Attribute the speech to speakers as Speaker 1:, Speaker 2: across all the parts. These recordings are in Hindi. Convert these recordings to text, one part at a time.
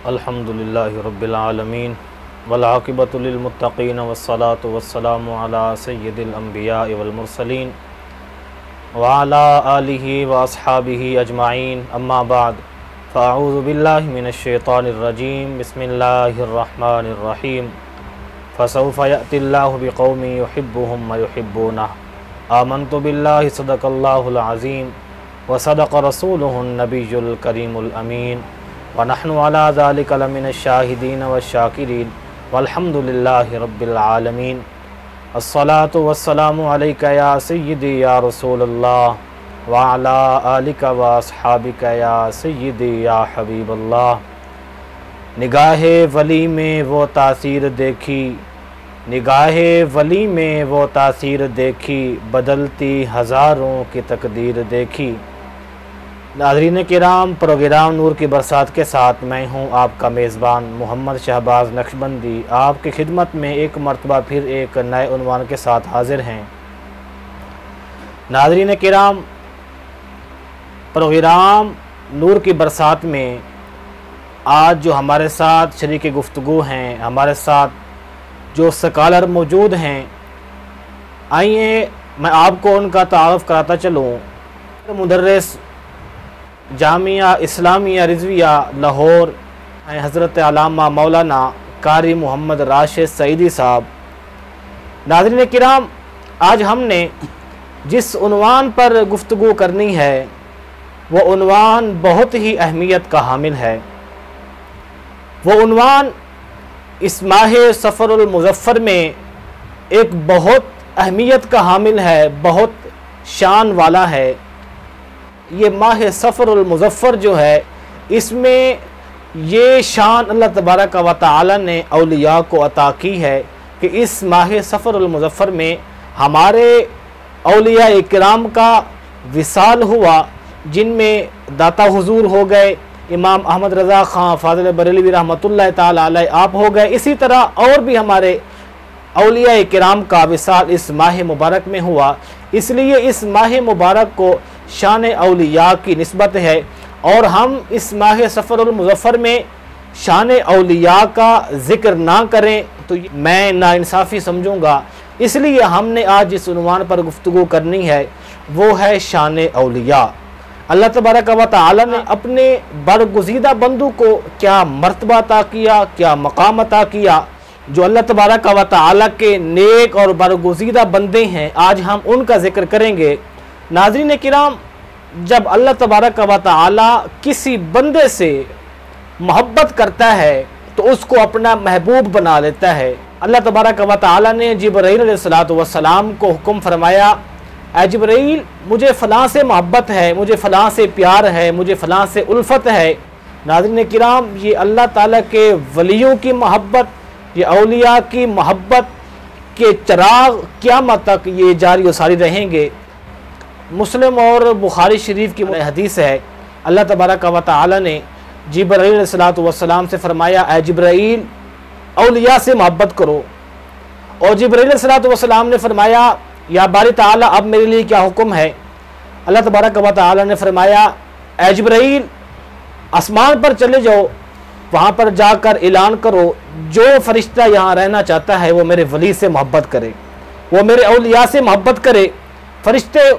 Speaker 1: अल्हम्दुलिल्लाहि रब्बिल आलमीन वल्आक़िबतु लिल्मुत्तक़ीन वस्सलातु वस्सलामु अला सय्यिदिल अंबिया वल मुरसलीन व अला आलिहि व अस्हाबिहि अजमाइन अम्मा बाद फ़अऊज़ु बिल्लाहि मिनश शैतानिर रजीम बिस्मिल्लाहिर रहमानिर रहीम फ़सौफ़ यअतिल्लाहु बिक़ौमिन युहिब्बुहुम व युहिब्बूनहु आमन्तु बिल्लाहि सदक़ल्लाहुल अज़ीम व सदक़ रसूलुहुन नबियुल करीमुल अमीन व नहनु अला ज़ालिका लमिनश शाहिदीन व शाकिरीन वल्हम्दुलिल्लाहि रब्बिल आलमीन। अस्सलातु वस्सलामु अलैका या सय्यिदी या रसूलल्लाह व अला आलिका व अस्हाबिका या सय्यिदी या हबीबल्लाह। निगाहे वली में वो तासीर देखी, निगाहे वली में वो तासीर देखी, बदलती हज़ारों की तकदीर देखी। नाज़रीन किराम, प्रोग्राम नूर की बरसात के साथ मैं हूं आपका मेज़बान मोहम्मद शहबाज नक्शबंदी आपकी खिदमत में एक मरतबा फिर एक नए उन्वान के साथ हाजिर हैं। नाज़रीन किराम, प्रोग्राम नूर की बरसात में आज जो हमारे साथ शरीक गुफ्तगू हैं, हमारे साथ जो स्कॉलर मौजूद हैं, आइए मैं आपको उनका तारुफ़ कराता चलूँ। मुदर्रिस जामिया इस्लामिया रिज़विया लाहौर हज़रत अल्लामा मौलाना कारी मोहम्मद राशिद सईदी साहब। नाज़रीन किराम, आज हमने जिस उन्वान पर गुफ्तगू करनी है वो उन्वान बहुत ही अहमियत का हामिल है। वो उन्वान इस माह सफ़रुल मुज़फ़्फ़र में एक बहुत अहमियत का हामिल है, बहुत शान वाला है। ये माह सफ़रुल मुज़फ़्फ़र जो है, इसमें ये शान अल्लाह तबारक व तआला ने औलिया को अता की है कि इस माह सफ़रुल मुज़फ़्फ़र में हमारे औलिया इकराम का विसाल हुआ, जिनमें दाता हुजूर हो गए इमाम अहमद रज़ा ख़ान फ़ाज़िल बरेलवी रहमतुल्लाह ताला अलैह आप हो गए। इसी तरह और भी हमारे औलिया इकराम का विसाल इस माह मुबारक में हुआ। इसलिए इस माह मुबारक को शान औलिया की निस्बत है और हम इस माह सफ़रुल मुज़फ़्फ़र में शान औलिया का ज़िक्र ना करें तो मैं नाइंसाफ़ी समझूँगा। इसलिए हमने आज जिस उन्वान पर गुफ्तगू करनी है वो है शान औलिया। अल्लाह तबारक व तआला ने अपने बरगुज़ीदा बंदू को क्या मर्तबा अता किया, क्या मकाम अता किया। जो अल्लाह तबारक व तआला के नेक और बरगुज़ीदा बंदे हैं, आज हम उनका ज़िक्र करेंगे। नाज़रीन किराम, जब अल्लाह तबारक व तआला किसी बंदे से मोहब्बत करता है तो उसको अपना महबूब बना लेता है। अल्लाह तबारक व तआला ने जिब्राईल अलैहिस्सलातु वस्सलाम को हुक्म फरमाया, ऐ जिब्राईल, मुझे फ़लाँ से मोहब्बत है, मुझे फ़लाँ से प्यार है, मुझे फ़लाँ से उल्फत है। नाज़रीन किराम, ये अल्लाह ताला के वलियों की मोहब्बत, ये औलिया की मोहब्बत के चिराग क़यामत तक ये जारी व सारी रहेंगे। मुस्लिम और बुखारी शरीफ की हदीस है, अल्लाह तबारक व तआला ने जिब्राईल अलैहिस्सलातु वस्सलाम से फरमाया, ऐ जिब्राईल, औलिया से मोहब्बत करो। और जिब्राईल अलैहिस्सलातु वस्सलाम ने फरमाया, या बारी ताला, अब मेरे लिए क्या हुक्म है। अल्लाह तबारक व तआला ने फरमाया, ऐ जिब्राईल, आसमान पर चले जाओ, वहाँ पर जाकर ऐलान करो, जो फरिश्ता यहाँ रहना चाहता है वो मेरे वली से मोहब्बत करे, वो मेरे औलिया से मोहब्बत करे। फरिश्ते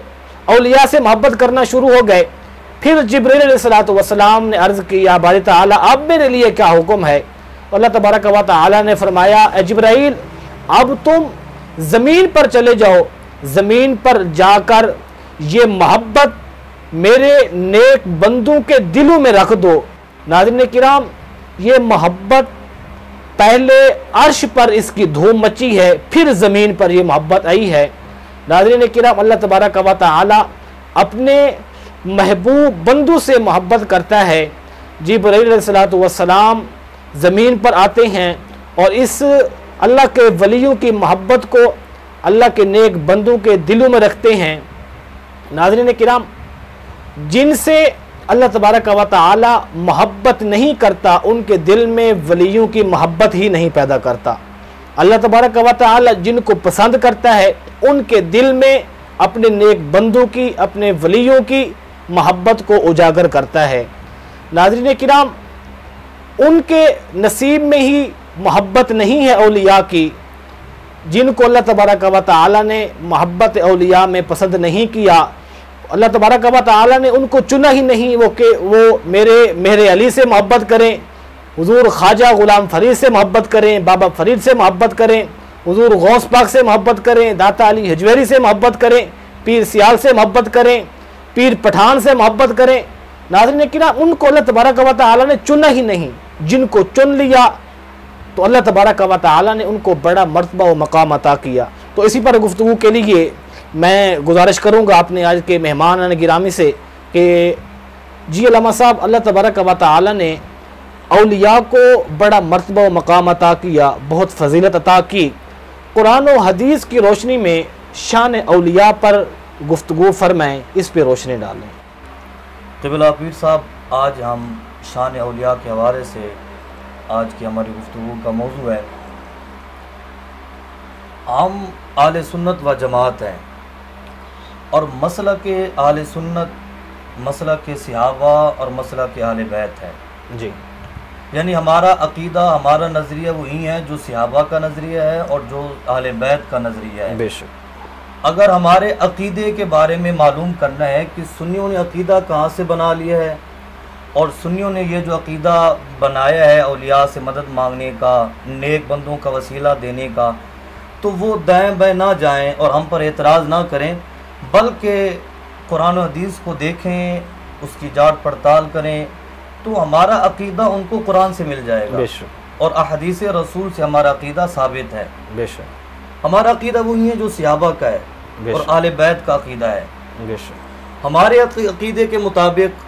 Speaker 1: औलिया से मोहब्बत करना शुरू हो गए। फिर जिब्रील अलैहिस्सलातु वस्सलाम ने अर्ज़ की, या बारी ताला, अब मेरे लिए क्या हुक्म है। अल्लाह तबारक व तआला ने फरमाया, ऐ जिब्राईल, अब तुम ज़मीन पर चले जाओ, ज़मीन पर जाकर ये मोहब्बत मेरे नेक बंदों के दिलों में रख दो। नाज़रीन किराम, ये मोहब्बत पहले अर्श पर इसकी धूम मची है, फिर ज़मीन पर यह मोहब्बत आई है। नाज़रीन किराम, अल्लाह तबारक व तआला अपने महबूब बंदू से मोहब्बत करता है। जिब्रील अलैहिस्सलातु वस्सलाम ज़मीन पर आते हैं और इस अल्लाह के वलियों की मोहब्बत को अल्लाह के नेक बंदों के दिलों में रखते हैं। नाज़रीन किराम, जिनसे अल्लाह तबारक व तआला मोहब्बत नहीं करता, उनके दिल में वलियों की मोहब्बत ही नहीं पैदा करता। अल्लाह तबारक व तआला जिनको पसंद करता है उनके दिल में अपने नेक बंदों की, अपने वलियों की मोहब्बत को उजागर करता है। नाज़रीन किराम, उनके नसीब में ही मोहब्बत नहीं है औलिया की, जिनको अल्लाह तबारक व तआला ने मोहब्बत औलिया में पसंद नहीं किया, अल्लाह तबारक व तआला ने उनको चुना ही नहीं वो मेरे अली से मोहब्बत करें, हुजूर ख्वाजा गुलाम फरीद से मोहब्बत करें, बाबा फरीद से मोहब्बत करें, हुजूर गौस पाक से मोहब्बत करें, दाता अली हजवेरी से मोहब्बत करें, पीर सियाल से मोहब्बत करें, पीर पठान से मोहब्बत करें। नाज़रीन किराम, उनको अल्लाह तबारक व तआला ने चुना ही नहीं। जिनको चुन लिया तो अल्लाह तबारक व तआला ने उनको बड़ा मर्तबा व मकाम अता किया। तो इसी पर गुफ्तगू के लिए मैं गुजारिश करूँगा अपने आज के मेहमान गिरामी से कि जी अल्लामा साहब, अल्लाह तबारक व तआला ने औलिया को बड़ा मर्तबा व मकाम अता किया, बहुत फजीलत अता की। कुरान व हदीस की रोशनी में शान औलिया पर गुफ्तगू फरमाएँ, इस पर रोशनी डालें।
Speaker 2: क़िबला पीर साहब, आज हम शान औलिया के हवाले से आज की हमारी गुफ्तगू का मौजू है, हम आले सुन्नत व जमात हैं और मसला के आले सुन्नत, मसला के सहाबा और मसला के आले बैत है
Speaker 1: जी।
Speaker 2: यानी हमारा अकीदा, हमारा नज़रिया वही है जो सहाबा का नज़रिया है और जो आले बैत का नज़रिया है।
Speaker 1: बेशक
Speaker 2: अगर हमारे अकीदे के बारे में मालूम करना है कि सुन्नियों ने अकीदा कहाँ से बना लिया है और सुन्नियों ने ये जो अकीदा बनाया है औलिया से मदद मांगने का, नेक बंदों का वसीला देने का, तो वो दाएं बाएं ना जाएं और हम पर एतराज़ ना करें, बल्कि कुरान और हदीस को देखें, उसकी जांच पड़ताल करें, तो हमारा अकीदा उनको कुरान से मिल जाएगा और अहदीस रसूल से हमारा अकीदा साबित है।
Speaker 1: बेशक
Speaker 2: हमारा अकीदा वही है जो सहाबा का है और आले बैत का अकीदा है।
Speaker 1: बेशक
Speaker 2: हमारे अकीदे के मुताबिक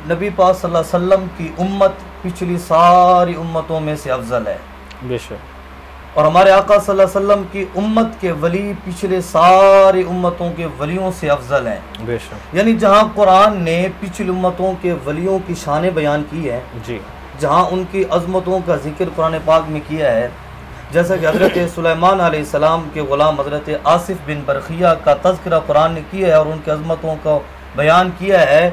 Speaker 2: नबी पाक सल्लल्लाहु अलैहि वसल्लम की उम्मत पिछली सारी उम्मतों में से अफजल है।
Speaker 1: बेशक
Speaker 2: और हमारे आका सल्लल्लाहु अलैहि वसल्लम की उम्मत के वली पिछले सारी उम्मतों के वलियों से अफजल हैं।
Speaker 1: बेशक
Speaker 2: यानी जहाँ कुरान ने पिछली उम्मतों के वलियों की शान बयान की है
Speaker 1: जी,
Speaker 2: जहाँ उनकी अज़मतों का जिक्र कुरान पाक में किया है, जैसा कि हज़रत सुलेमान अलैहिस्सलाम के ग़ुलाम हज़रत आसिफ बिन बरखिया का तज़किरा कुरान ने किया है और उनकी अज़मतों का बयान किया है।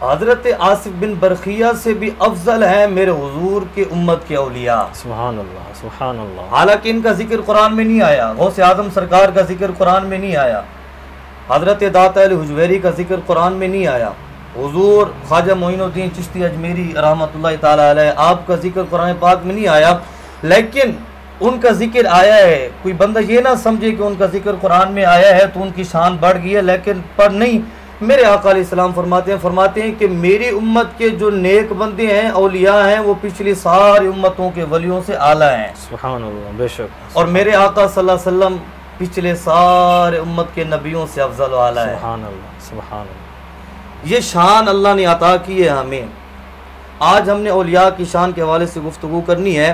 Speaker 2: हज़रत आसिफ बिन बरखिया से भी अफजल है मेरे हुजूर के उम्मत के औलिया।
Speaker 1: सुभान अल्लाह, सुभान अल्लाह।
Speaker 2: हालांकि इनका जिक्र कुरान में नहीं आया, गौसे आज़म सरकार का जिक्र कुरान में नहीं आया, हज़रत दाता अली हजवेरी का जिक्र कुरान में नहीं आया, हुजूर ख्वाजा मोइनुद्दीन चिश्ती अजमेरी रहमतुल्लाह ताला अलैह आपका जिक्र कुरान पाक में नहीं आया, लेकिन उनका जिक्र आया है। कोई बंदा ये ना समझे कि उनका जिक्र कुरान में आया है तो उनकी शान बढ़ गई है, लेकिन पर नहीं। मेरे आका अलैहिस्सलाम फरमाते हैं कि मेरी उम्मत के जो नेक बंदे हैं, औलिया हैं, वो पिछली सारी उम्मतों के वलियों से आला हैं।
Speaker 1: सुभान अल्लाह, बेशक।
Speaker 2: और मेरे आका सल्लल्लाहु अलैहि वसल्लम पिछले सारे उम्मत के नबियों से अफजल आला है।
Speaker 1: सुभान अल्लाह, सुभान अल्लाह।
Speaker 2: ये शान अल्लाह ने अता की है हमें। आज हमने औलिया की शान के हवाले से गुफ्तगू करनी है।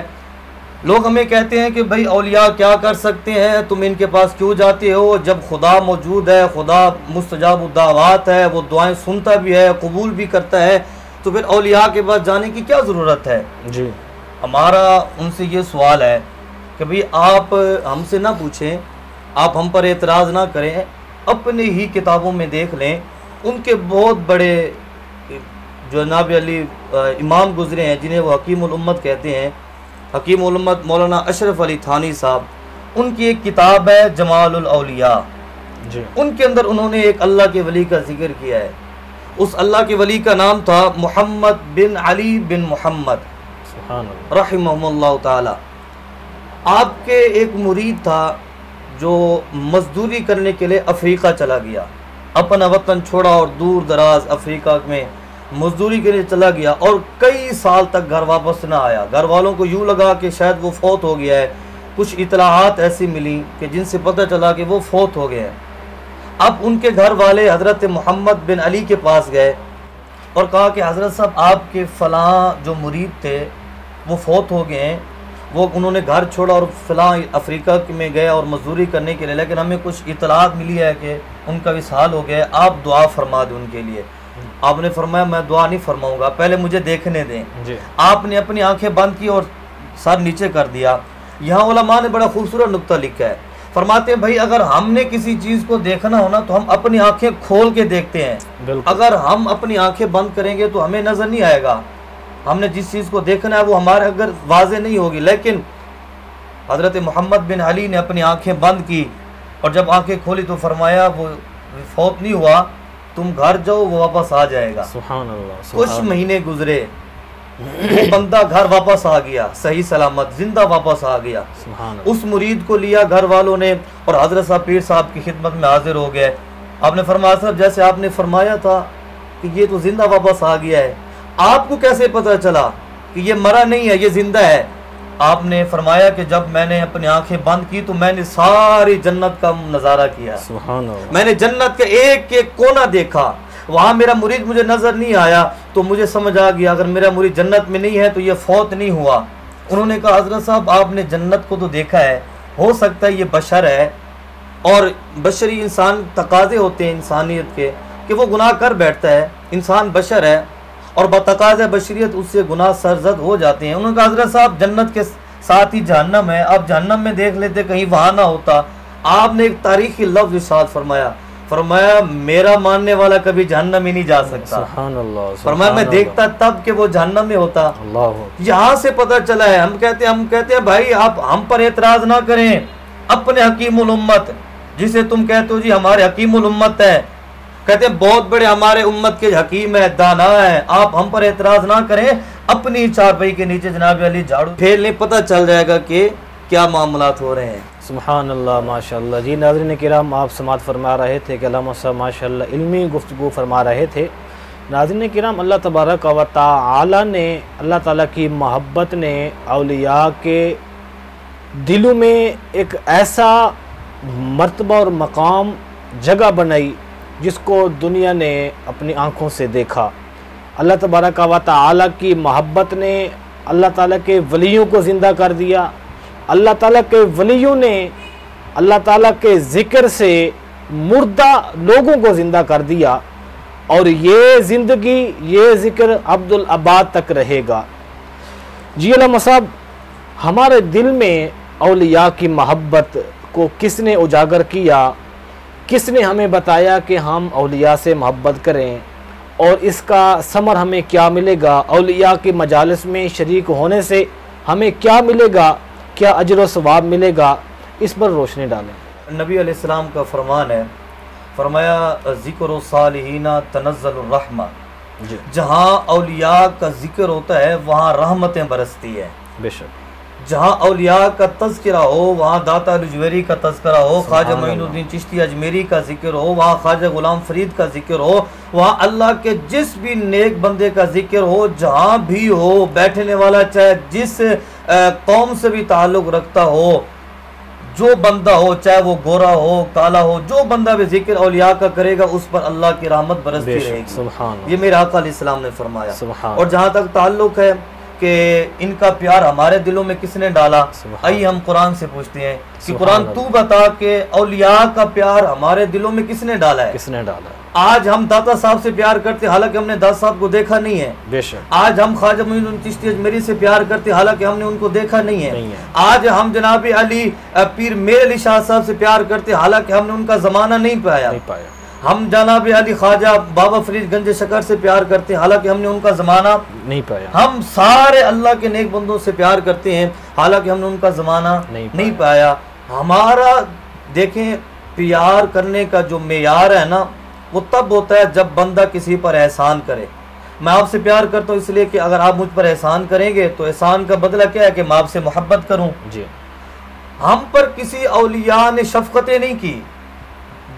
Speaker 2: लोग हमें कहते हैं कि भाई औलिया क्या कर सकते हैं, तुम इनके पास क्यों जाते हो, जब खुदा मौजूद है, खुदा मुस्तजाब दावात है, वो दुआएं सुनता भी है, कबूल भी करता है, तो फिर औलिया के पास जाने की क्या ज़रूरत है
Speaker 1: जी।
Speaker 2: हमारा उनसे ये सवाल है कि भाई आप हमसे ना पूछें, आप हम पर एतराज़ ना करें, अपने ही किताबों में देख लें। उनके बहुत बड़े जो जनाब अली इमाम गुजरे हैं, जिन्हें वो हकीमुल उम्मत कहते हैं, हकीमुल उम्मत मौलाना अशरफ अली थानी साहब, उनकी एक किताब है जमालुल औलिया
Speaker 1: जी।
Speaker 2: उनके अंदर उन्होंने एक अल्लाह के वली का जिक्र किया है। उस अल्लाह के वली का नाम था मोहम्मद बिन अली बिन मोहम्मद रहिमहुल्लाह ताला। आपके एक मुरीद था जो मजदूरी करने के लिए अफ्रीका चला गया, अपना वतन छोड़ा और दूर दराज अफ्रीका में मजदूरी के लिए चला गया और कई साल तक घर वापस ना आया। घर वालों को यूँ लगा कि शायद वो फौत हो गया है। कुछ इतलाहात ऐसी मिली कि जिनसे पता चला कि वो फौत हो गया है। अब उनके घर वाले हज़रत मोहम्मद बिन अली के पास गए और कहा कि हज़रत साहब, आपके फ़लाँ जो मुरीद थे वो फौत हो गए हैं, वो उन्होंने घर छोड़ा और फ़लाँ अफ्रीका में गए और मजदूरी करने के लिए, लेकिन हमें कुछ इतलात मिली है कि उनका विसाल हो गया, आप दुआ फरमा दें उनके लिए। आपने फरमाया मैं दुआ नहीं फरमाऊंगा, पहले मुझे देखने दें जी। आपने अपनी आंखें बंद की और सर नीचे कर दिया। यहाँ उलमा ने बड़ा खूबसूरत नुक्ता लिखा है, फरमाते हैं भाई अगर हमने किसी चीज़ को देखना हो ना तो हम अपनी आंखें खोल के देखते हैं, अगर हम अपनी आंखें बंद करेंगे तो हमें नज़र नहीं आएगा। हमने जिस चीज़ को देखना है वो हमारे अगर वाज़े नहीं होगी, लेकिन हज़रत मोहम्मद बिन अली ने अपनी आंखें बंद की और जब आंखें खोली तो फरमाया वो फौत नहीं हुआ, तुम घर जाओ, वो वापस आ जाएगा।
Speaker 1: सुभान अल्लाह।
Speaker 2: कुछ महीने गुजरे, वो बंदा घर वापस आ गया, सही सलामत जिंदा वापस आ गया। उस मुरीद को लिया घर वालों ने और हजरत साहब पीर साहब की खिदमत में हाजिर हो गए। आपने फरमाया साहब जैसे आपने फरमाया था कि ये तो जिंदा वापस आ गया है, आपको कैसे पता चला कि ये मरा नहीं है, ये जिंदा है? आपने फरमाया कि जब मैंने अपनी आंखें बंद की तो मैंने सारी जन्नत का नज़ारा किया, मैंने जन्नत का एक एक कोना देखा, वहाँ मेरा मुरीद मुझे नज़र नहीं आया, तो मुझे समझ आ गया अगर मेरा मुरीद जन्नत में नहीं है तो ये फौत नहीं हुआ। उन्होंने कहा हज़रत साहब आपने जन्नत को तो देखा है, हो सकता है ये बशर है और बशरी इंसान तकाजे होते हैं इंसानियत के कि वो गुनाह कर बैठता है, इंसान बशर है और बतकाज़ बशरियत उससे गुनाह सरजद हो जाते हैं। उन्होंने कहा हज़रत साहब जन्नत के साथ ही जहन्नम है, आप जहन्नम में देख लेते कहीं वहाँ ना होता। आपने एक तारीखी लफ्ज़ इरशाद फरमाया, फरमाया मेरा मानने वाला कभी जहन्नम ही नहीं जा सकता। फरमाया मैं देखता तब कि वो जहन्नम में होता। यहाँ से पता चला है, हम कहते हैं भाई आप हम पर एतराज ना करें, अपने हकीमुल उम्मत जिसे तुम कहते हो जी हमारे हकीमुल उम्मत है, कहते हैं बहुत बड़े हमारे उम्मत के हकीम है, दाना है, आप हम पर एतराज ना करें, अपनी चारपाई के नीचे जनाब अली झाड़ू फेर लें, पता चल जाएगा कि क्या मामलात हो रहे हैं।
Speaker 1: सुभान अल्लाह माशाअल्लाह। जी नाज़रीन किराम, आप समात फरमा रहे थे कि अल्लाह साहब माशाअल्लाह इल्मी गुफ्तगू फरमा रहे थे। नाज़रीन किराम, अल्लाह तबारक व तआला ने, अल्लाह ताला की मोहब्बत ने औलिया के दिलों में एक ऐसा मर्तबा और मकाम जगह बनाई जिसको दुनिया ने अपनी आँखों से देखा। अल्लाह तबारक व तआला की मोहब्बत ने अल्लाह ताला के वलियों को ज़िंदा कर दिया। अल्लाह ताला के वलियों ने अल्लाह ताला के ज़िक्र से मुर्दा लोगों को ज़िंदा कर दिया और ये ज़िंदगी, ये ज़िक्र अब्दुल आबाद तक रहेगा। जी अल्लाह साहब, हमारे दिल में औलिया की मोहब्बत को किसने उजागर किया, किसने हमें बताया कि हम औलिया से मोहब्बत करें और इसका समर हमें क्या मिलेगा, औलिया की मजालिस में शरीक होने से हमें क्या मिलेगा, क्या अजर व सवाब मिलेगा, इस पर रोशनी डालें।
Speaker 2: नबी अलैहिस्सलाम का फरमान है, फरमाया ज़िक्र सालिहीना तनज़्ज़लुर रहमा, जहाँ औलिया का जिक्र होता है वहाँ रहमतें बरसती है।
Speaker 1: बेशक
Speaker 2: जहाँ औलिया का तज़किरा हो वहाँ दाता जुवेरी का तज़किरा हो, ख्वाजा मोइनुद्दीन चिश्ती अजमेरी का जिक्र हो, वहाँ ख्वाजा गुलाम फरीद का जिक्र हो, वहाँ अल्लाह के जिस भी नेक बंदे का जिक्र हो, जहाँ भी हो, बैठने वाला चाहे जिस कौम से भी ताल्लुक़ रखता हो, जो बंदा हो, चाहे वो गोरा हो काला हो, जो बंदा भी जिक्र औलिया का करेगा उस पर अल्लाह की रहमत बरसती रहेगी। ये मेरे आका अलैहिस्सलाम ने फरमाया। और जहाँ तक ताल्लुक़ है कि इनका प्यार हमारे दिलों में किसने डाला, आइए हम कुरान से पूछते हैं कि कुरान तू बता के औलिया का प्यार हमारे दिलों में किसने डाला है?
Speaker 1: किसने डाला?
Speaker 2: आज हम दाता साहब से प्यार करते हालांकि हमने दाता साहब को देखा नहीं है।
Speaker 1: बेशक।
Speaker 2: आज हम ख्वाजा मोइनुद्दीन चिश्ती अजमेरी से प्यार करते हालांकि हमने उनको देखा नहीं है। आज हम जनाब अली पीर मेर अली शाह साहब से प्यार करते हालांकि हमने उनका जमाना नहीं पाया। हम जनाब अली ख्वाजा बाबा फरीद गंज शकर से प्यार करते हैं हालांकि हमने उनका ज़माना नहीं पाया। हम सारे अल्लाह के नेक बंदों से प्यार करते हैं हालांकि हमने उनका ज़माना नहीं पाया। हमारा देखें प्यार करने का जो मेयार है ना वो तब होता है जब बंदा किसी पर एहसान करे। मैं आपसे प्यार करता हूँ इसलिए कि अगर आप मुझ पर एहसान करेंगे तो एहसान का बदला क्या है कि मैं आपसे मोहब्बत करूँ जी। हम पर किसी औलिया ने शफकतें नहीं की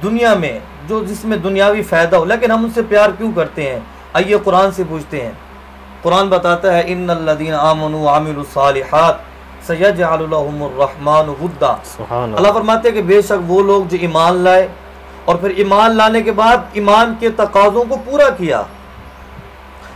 Speaker 2: दुनिया में जो जिसमें दुनियावी फ़ायदा हो, लेकिन हम उनसे प्यार क्यों करते हैं? आइए कुरान से पूछते हैं। कुरान बताता है इन्नल्लज़ीना आमनू व अमिलुस्सालिहात सयजअलु लहुमुर रहमानु वुद्दा। अल्लाह फरमाते हैं कि बेशक वो लोग जो ईमान लाए और फिर ईमान लाने के बाद ईमान के तकाज़ों को पूरा किया,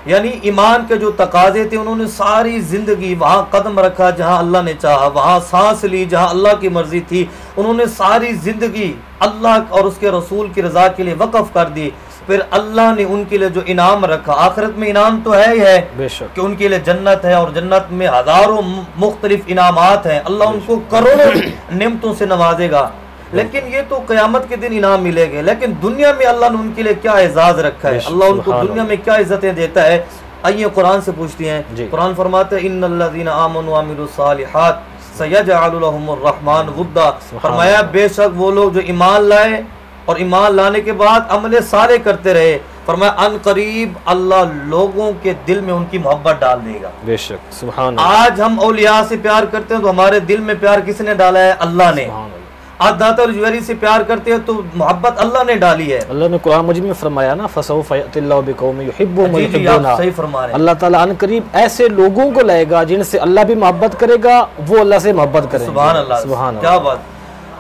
Speaker 2: यानी ईमान के जो तकाजे थे उन्होंने सारी ज़िंदगी वहाँ कदम रखा जहाँ अल्लाह ने चाहा, वहाँ सांस ली जहाँ अल्लाह की मर्ज़ी थी, उन्होंने सारी ज़िंदगी अल्लाह और उसके रसूल की रज़ा के लिए वक़फ़ कर दी। फिर अल्लाह ने उनके लिए जो इनाम रखा, आखिरत में इनाम तो है ही है कि उनके लिए जन्नत है और जन्नत में हज़ारों मुख्तलिफ इनामात हैं। अल्लाह उनको करोड़ों नेमतों से नवाजेगा, लेकिन ये तो क़यामत के दिन इनाम मिलेंगे। लेकिन दुनिया में अल्लाह ने उनके लिए क्या एजाज़ रखा है, अल्लाह उनको दुनिया में क्या इज्जतें देता है, आइए कुरान से पूछती हैं। कुरान फरमाते हैं इन्नल्लज़ीना आमनू व अमिलुस्सालिहात सयजअलु लहुमुर रहमान वुद्दा। फरमाया बेशक वो लोग जो ईमान लाए और ईमान लाने के बाद अमले साले करते रहे, फरमाया अन करीब अल्लाह लोगों के दिल में उनकी मोहब्बत डाल देगा।
Speaker 1: बेशक सुभान अल्लाह।
Speaker 2: आज हम औलिया से प्यार करते हैं तो हमारे दिल में प्यार किसने डाला है? अल्लाह ने। आज दाता जुवैरी से प्यार करते हैं तो मोहब्बत अल्लाह ने डाली है।
Speaker 1: अल्लाह ने कुरान मजीद में फरमाया ना फसौफ़ यअतिल्लाहु बिक़ौमिन युहिब्बुहुम व युहिब्बूनहु।
Speaker 2: सही फरमा रहे हैं।
Speaker 1: अल्लाह ताला अन करीब ऐसे लोगों को लाएगा जिनसे अल्लाह भी मोहब्बत करेगा, वो अल्लाह से मोहब्बत करेंगे।
Speaker 2: सुभान अल्लाह, सुभान क्या बात।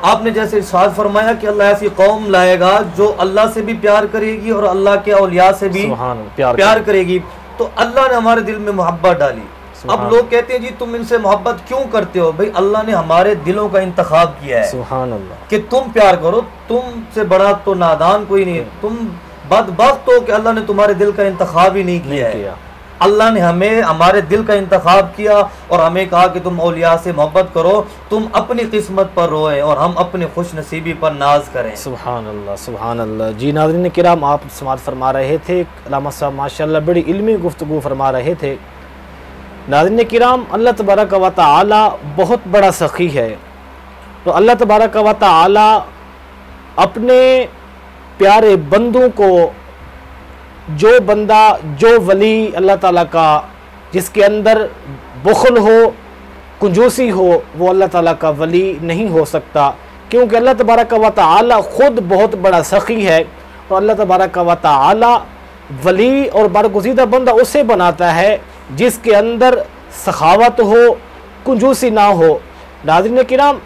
Speaker 2: आपने जैसे इरशाद फरमाया कि अल्लाह ऐसी कौम लाएगा जो अल्लाह से भी प्यार करेगी और अल्लाह के औलिया से भी प्यार करेगी। तो अल्लाह ने हमारे दिल में मोहब्बत डाली। अब लोग कहते हैं जी तुम इनसे मोहब्बत क्यों करते हो? भाई अल्लाह ने हमारे दिलों का इंतखाब किया है
Speaker 1: सुभान अल्लाह
Speaker 2: कि तुम प्यार करो। तुमसे बड़ा तो नादान कोई नहीं, तुम बदबख्त हो कि अल्लाह ने तुम्हारे दिल का इंतखाब ही नहीं किया है। अल्लाह ने हमें हमारे दिल का इंतखाब किया और हमें कहा कि तुम औलिया से मोहब्बत करो, तुम अपनी किस्मत पर रोए और हम अपनी खुश नसीबी पर नाज करें।
Speaker 1: सुभान अल्लाह सुभान अल्लाह। जी नाज़रीन किराम, आप समाअत फरमा रहे थे, अल्लामा साहब माशाअल्लाह बड़ी इल्मी गुफ्तगू फरमा रहे थे। नाज़रीन किराम, अल्लाह तबारक व तआला बहुत बड़ा सखी है। तो अल्लाह तबारक व तआला अपने प्यारे बंदों को, जो बंदा, जो वली अल्लाह ताला का जिसके अंदर बुखल हो, कंजूसी हो, वो अल्लाह ताला का वली नहीं हो सकता, क्योंकि अल्लाह तबारक व तआला ख़ुद बहुत बड़ा सखी है। और अल्लाह तबारक व तआला वली और बरगुज़ीदा बंदा उसे बनाता है जिसके अंदर सखावत हो, कंजूसी ना हो। नाज़रीन किराम,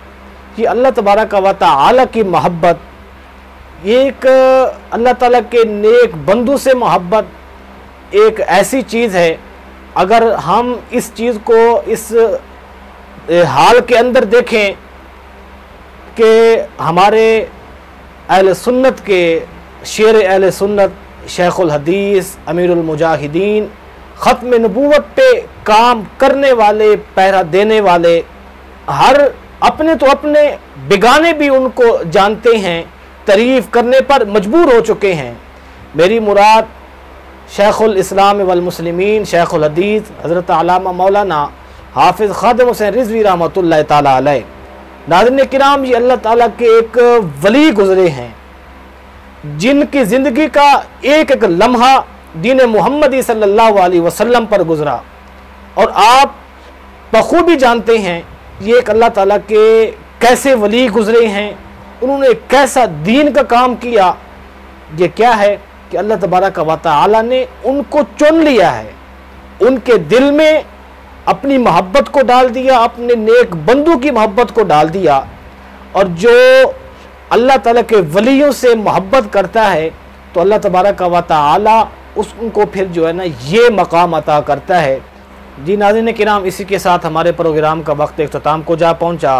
Speaker 1: ये अल्लाह तबारक व तआला की मोहब्बत, एक अल्लाह ताला के नेक बंदू से मोहब्बत एक ऐसी चीज़ है, अगर हम इस चीज़ को इस हाल के अंदर देखें कि हमारे अहले सुन्नत के शेर अहले सुन्नत शेखुल हदीस अमीरुल मुजाहिदीन ख़त्म नबूवत पे काम करने वाले, पहरा देने वाले, हर अपने तो अपने बेगाने भी उनको जानते हैं, तारीफ़ करने पर मजबूर हो चुके हैं। मेरी मुराद शेखुल इस्लाम वल मुस्लिमीन शेखुल हदीस हज़रत अल्लामा मौलाना हाफिज़ ख़ादिम हुसैन रिज़वी रहमतुल्लाह ताला अलैह। नाज़रीन किराम, ये अल्लाह ताला के एक वली गुज़रे हैं जिनकी ज़िंदगी का एक एक लम्हा दीन मुहम्मदी सल्लल्लाहु अलैहि वसल्लम पर गुज़रा। और आप बखूबी जानते हैं ये एक अल्लाह ताला के कैसे वली गुज़रे हैं, उन्होंने कैसा दीन का काम किया। ये क्या है कि अल्लाह तबारक व तआला ने उनको चुन लिया है, उनके दिल में अपनी मोहब्बत को डाल दिया, अपने नेक बंदू की मोहब्बत को डाल दिया। और जो अल्लाह ताला के वलियों से मोहब्बत करता है तो अल्लाह तबारक व तआला उनको फिर जो है ना ये मकाम अता करता है। जी नाज़रीन किराम, इसी के साथ हमारे प्रोग्राम का वक्त इख्तिताम को जा पहुँचा।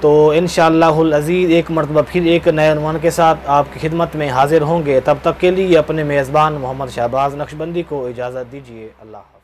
Speaker 1: तो इंशाअल्लाहुल अज़ीज़ एक मरतबा फिर एक नए उन्वान के साथ आपकी खिदमत में हाजिर होंगे। तब तक के लिए अपने मेज़बान मोहम्मद शहबाज नक्शबंदी को इजाज़त दीजिए। अल्लाह।